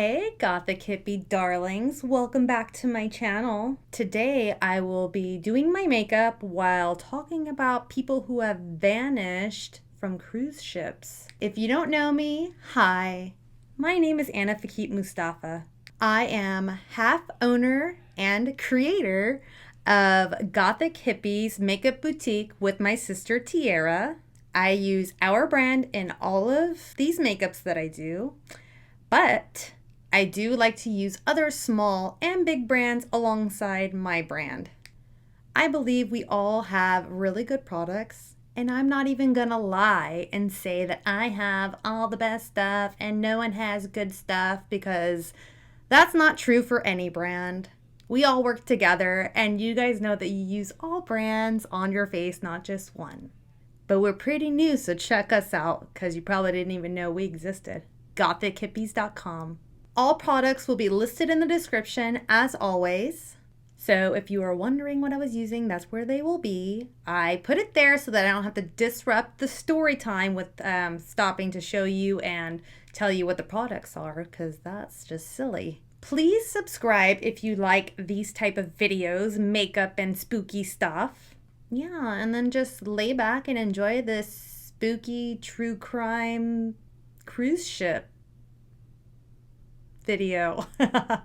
Hey Gothic hippie darlings, welcome back to my channel. Today I will be doing my makeup while talking about people who have vanished from cruise ships. If you don't know me, hi. My name is Fekete-Mustafa. I am half owner and creator of Gothic Hippies Makeup Boutique with my sister Tiara. I use our brand in all of these makeups that I do, but I do like to use other small and big brands alongside my brand. I believe we all have really good products, and I'm not even gonna lie and say that I have all the best stuff and no one has good stuff, because that's not true for any brand. We all work together, and you guys know that you use all brands on your face, not just one. But we're pretty new, so check us out, because you probably didn't even know we existed. GothicHippies.com. All products will be listed in the description as always. So if you are wondering what I was using, that's where they will be. I put it there so that I don't have to disrupt the story time with stopping to show you and tell you what the products are, because that's just silly. Please subscribe if you like these type of videos, makeup and spooky stuff. Yeah, and then just lay back and enjoy this spooky true crime cruise ship video.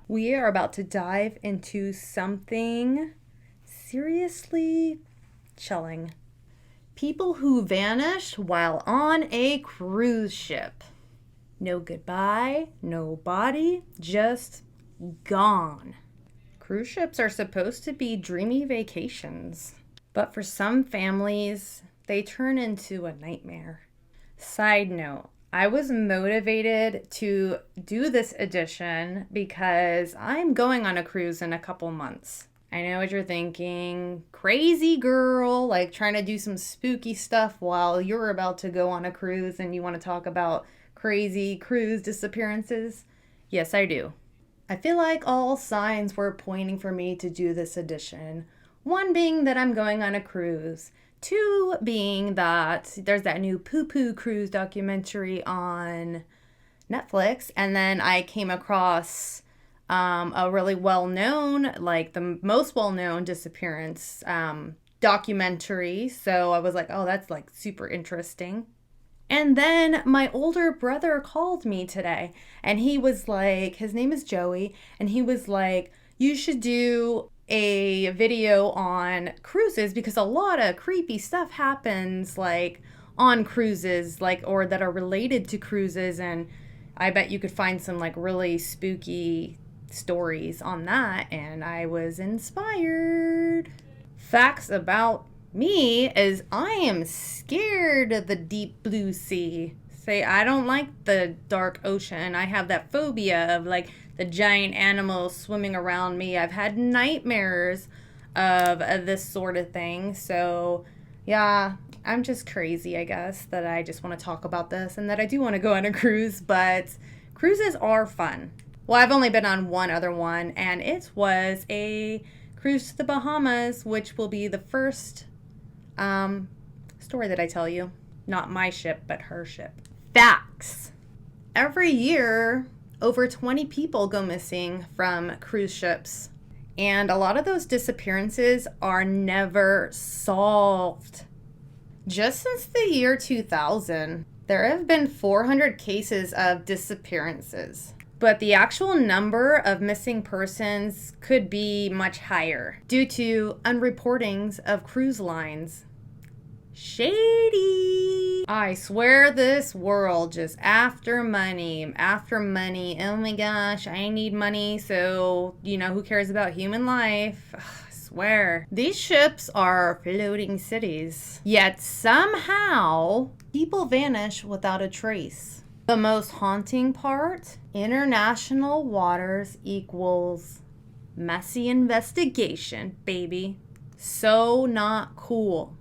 We are about to dive into something seriously chilling. People who vanished while on a cruise ship. No goodbye, no body, just gone. Cruise ships are supposed to be dreamy vacations, but for some families, they turn into a nightmare. Side note, I was motivated to do this edition because I'm going on a cruise in a couple months. I know what you're thinking, crazy girl, like trying to do some spooky stuff while you're about to go on a cruise and you want to talk about crazy cruise disappearances. Yes, I do. I feel like all signs were pointing for me to do this edition. One being that I'm going on a cruise. Two being that there's that new poo-poo cruise documentary on Netflix. And then I came across a really well-known, like the most well-known disappearance documentary. So I was like, oh, that's like super interesting. And then my older brother called me today and he was like, his name is Joey, and he was like, you should do a video on cruises because a lot of creepy stuff happens like on cruises, like, or that are related to cruises, and I bet you could find some like really spooky stories on that. And I was inspired. Facts about me is I am scared of the deep blue sea. Say, I don't like the dark ocean. I have that phobia of like the giant animals swimming around me. I've had nightmares of this sort of thing. So yeah, I'm just crazy, I guess, that I just want to talk about this and that I do want to go on a cruise, but cruises are fun. Well, I've only been on one other one, and it was a cruise to the Bahamas, which will be the first story that I tell you. Not my ship, but her ship. Facts. Every year, over 20 people go missing from cruise ships. And a lot of those disappearances are never solved. Just since the year 2000, there have been 400 cases of disappearances. But the actual number of missing persons could be much higher due to unreportings of cruise lines. Shady. I swear this world just after money, after money. Oh my gosh, I need money, so, you know, who cares about human life? Ugh, I swear. These ships are floating cities. Yet somehow, people vanish without a trace. The most haunting part, international waters equals messy investigation, baby. So not cool.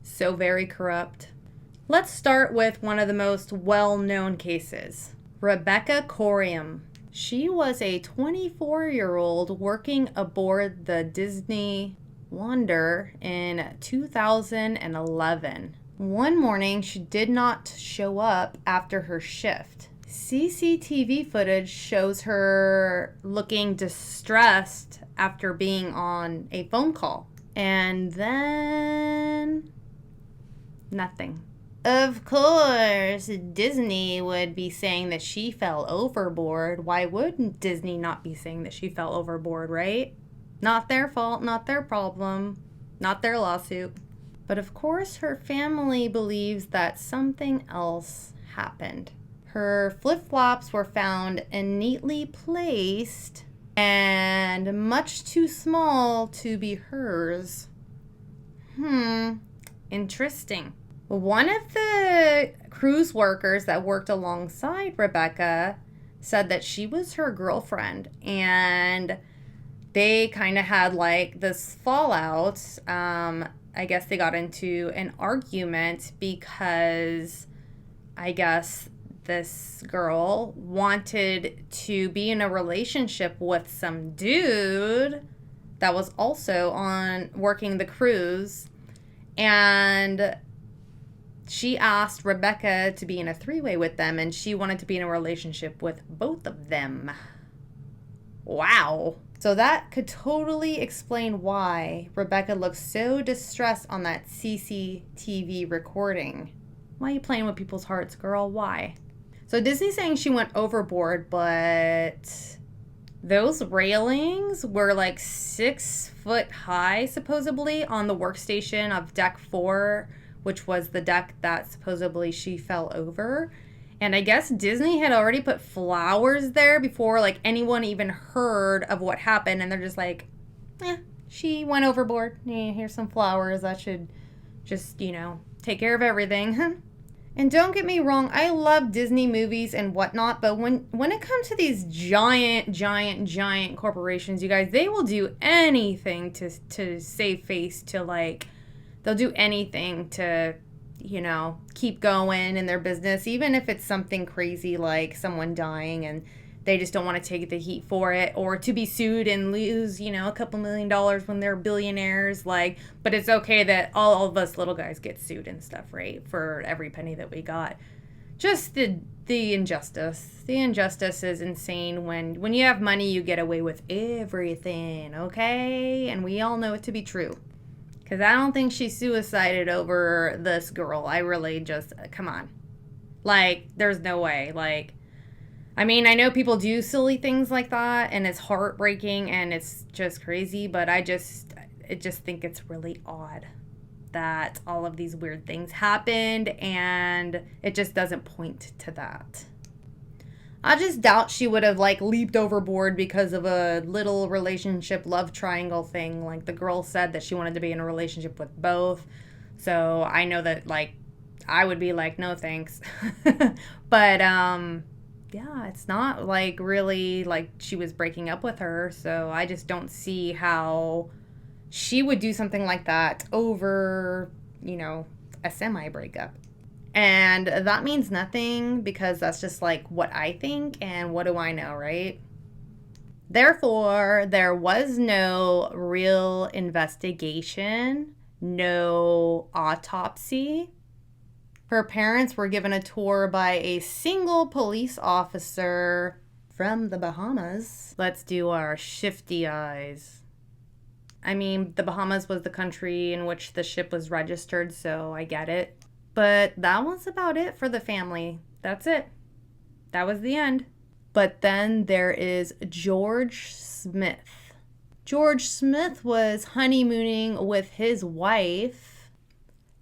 So very corrupt. Let's start with one of the most well-known cases. Rebecca Corium. She was a 24-year-old working aboard the Disney Wonder in 2011. One morning, she did not show up after her shift. CCTV footage shows her looking distressed after being on a phone call. And then nothing. Of course, Disney would be saying that she fell overboard. Why wouldn't Disney not be saying that she fell overboard, right? Not their fault, not their problem, not their lawsuit. But of course, her family believes that something else happened. Her flip-flops were found and neatly placed and much too small to be hers. Interesting. One of the cruise workers that worked alongside Rebecca said that she was her girlfriend, and they kind of had like this fallout. I guess they got into an argument because I guess this girl wanted to be in a relationship with some dude that was also on working the cruise, and she asked Rebecca to be in a three-way with them, and she wanted to be in a relationship with both of them. Wow. So that could totally explain why Rebecca looks so distressed on that CCTV recording. Why are you playing with people's hearts, girl? Why? So Disney's saying she went overboard, but those railings were like 6 foot high, supposedly, on the workstation of deck 4, which was the deck that supposedly she fell over. And I guess Disney had already put flowers there before like anyone even heard of what happened. And they're just like, she went overboard. Here's some flowers. That should just, take care of everything. And don't get me wrong, I love Disney movies and whatnot, but when it comes to these giant corporations, you guys, they will do anything to save face, to like, they'll do anything to, keep going in their business, even if it's something crazy like someone dying and they just don't want to take the heat for it, or to be sued and lose, a couple $1 million when they're billionaires. Like, but it's okay that all of us little guys get sued and stuff, right? For every penny that we got. Just the injustice. The injustice is insane. When you have money, you get away with everything, okay? And we all know it to be true. Because I don't think she suicided over this girl. I really just, come on. Like, there's no way. Like, I mean, I know people do silly things like that, and it's heartbreaking, and it's just crazy, but I just think it's really odd that all of these weird things happened, and it just doesn't point to that. I just doubt she would have, like, leaped overboard because of a little relationship love triangle thing. Like, the girl said that she wanted to be in a relationship with both. So I know that, like, I would be like, no thanks. But, yeah, it's not, like, really, like, she was breaking up with her. So I just don't see how she would do something like that over, a semi-breakup. And that means nothing, because that's just like what I think, and what do I know, right? Therefore, there was no real investigation, no autopsy. Her parents were given a tour by a single police officer from the Bahamas. Let's do our shifty eyes. I mean, the Bahamas was the country in which the ship was registered, so I get it. But that was about it for the family. That's it. That was the end. But then there is George Smith. George Smith was honeymooning with his wife.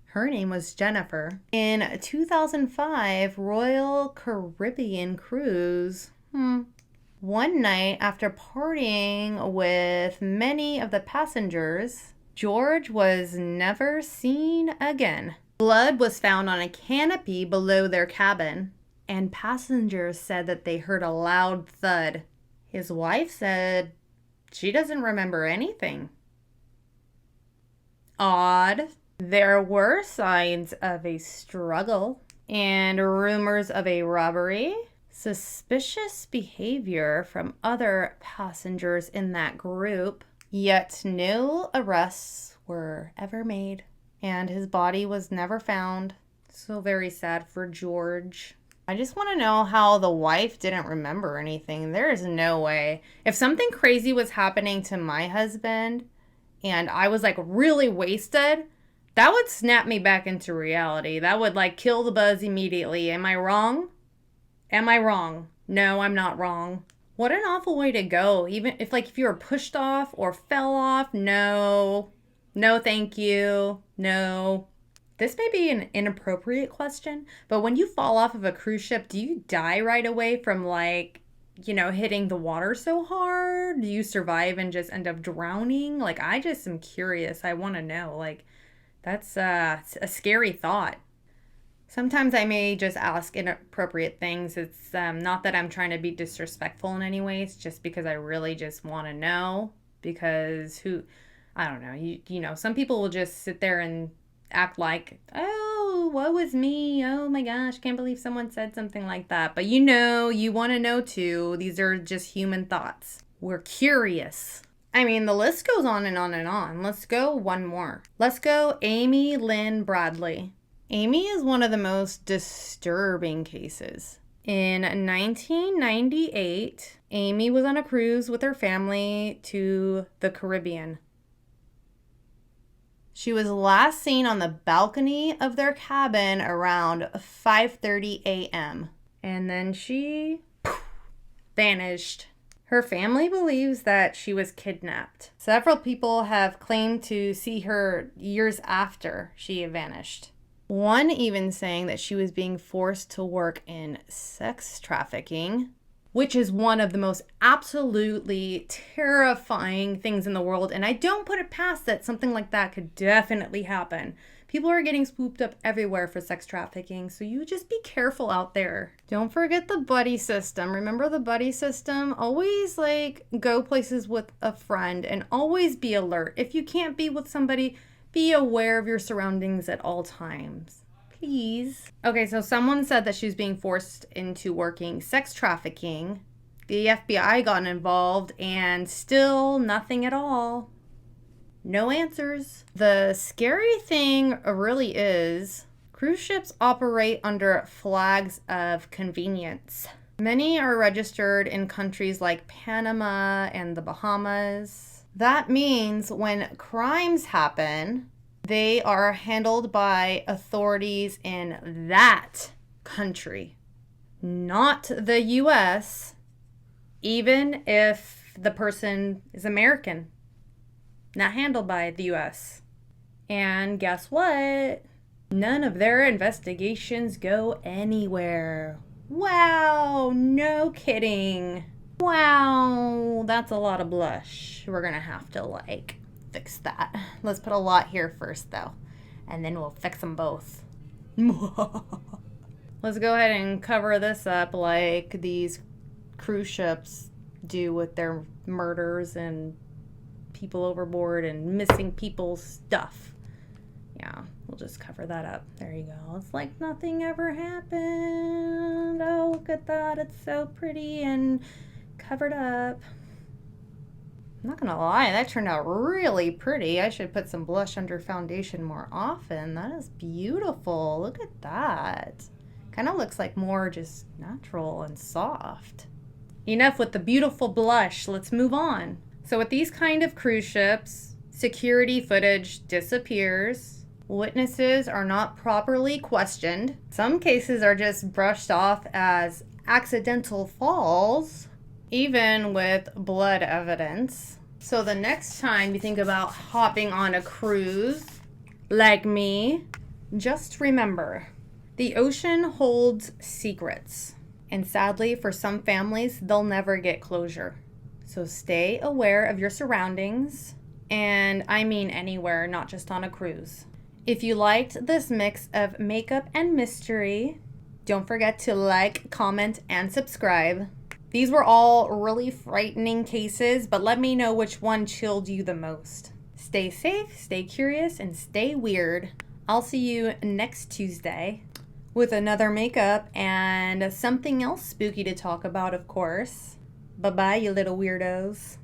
Her name was Jennifer. In a 2005 Royal Caribbean cruise. One night, after partying with many of the passengers, George was never seen again. Blood was found on a canopy below their cabin, and passengers said that they heard a loud thud. His wife said she doesn't remember anything. Odd. There were signs of a struggle and rumors of a robbery. Suspicious behavior from other passengers in that group, yet no arrests were ever made. And his body was never found. So very sad for George. I just want to know how the wife didn't remember anything. There is no way. If something crazy was happening to my husband and I was like really wasted, that would snap me back into reality. That would like kill the buzz immediately. Am I wrong? Am I wrong? No, I'm not wrong. What an awful way to go. Even if you were pushed off or fell off, no. No, thank you. No. This may be an inappropriate question, but when you fall off of a cruise ship, do you die right away from hitting the water so hard? Do you survive and just end up drowning? Like, I just am curious. I want to know. Like, that's a scary thought. Sometimes I may just ask inappropriate things. It's not that I'm trying to be disrespectful in any way. It's just because I really just want to know. Because I don't know. You know, some people will just sit there and act like, oh, woe is me. Oh my gosh, can't believe someone said something like that. But you want to know too. These are just human thoughts. We're curious. I mean, the list goes on and on and on. Let's go one more. Let's go Amy Lynn Bradley. Amy is one of the most disturbing cases. In 1998, Amy was on a cruise with her family to the Caribbean. She was last seen on the balcony of their cabin around 5:30 a.m. And then she vanished. Her family believes that she was kidnapped. Several people have claimed to see her years after she vanished. One even saying that she was being forced to work in sex trafficking, which is one of the most absolutely terrifying things in the world. And I don't put it past that something like that could definitely happen. People are getting swooped up everywhere for sex trafficking, so you just be careful out there. Don't forget the buddy system. Remember the buddy system? Always go places with a friend and always be alert. If you can't be with somebody, be aware of your surroundings at all times. Please. Okay, so someone said that she was being forced into working sex trafficking. The FBI got involved and still nothing at all. No answers. The scary thing really is cruise ships operate under flags of convenience. Many are registered in countries like Panama and the Bahamas. That means when crimes happen, they are handled by authorities in that country, not the U.S., even if the person is American. Not handled by the U.S. And guess what? None of their investigations go anywhere. Wow, no kidding. Wow, that's a lot of blush. We're gonna have to fix that. Let's put a lot here first though, and then we'll fix them both. Let's go ahead and cover this up like these cruise ships do with their murders and people overboard and missing people's stuff. Yeah, we'll just cover that up. There you go. It's like nothing ever happened. Oh, look at that. It's so pretty and covered up. I'm not gonna lie, that turned out really pretty. I should put some blush under foundation more often. That is beautiful. Look at that. Kind of looks like more just natural and soft. Enough with the beautiful blush. Let's move on. So with these kind of cruise ships, security footage disappears. Witnesses are not properly questioned. Some cases are just brushed off as accidental falls, even with blood evidence. So the next time you think about hopping on a cruise, like me, just remember, the ocean holds secrets. And sadly, for some families, they'll never get closure. So stay aware of your surroundings, and I mean anywhere, not just on a cruise. If you liked this mix of makeup and mystery, don't forget to like, comment, and subscribe. These were all really frightening cases, but let me know which one chilled you the most. Stay safe, stay curious, and stay weird. I'll see you next Tuesday with another makeup and something else spooky to talk about, of course. Bye-bye, you little weirdos.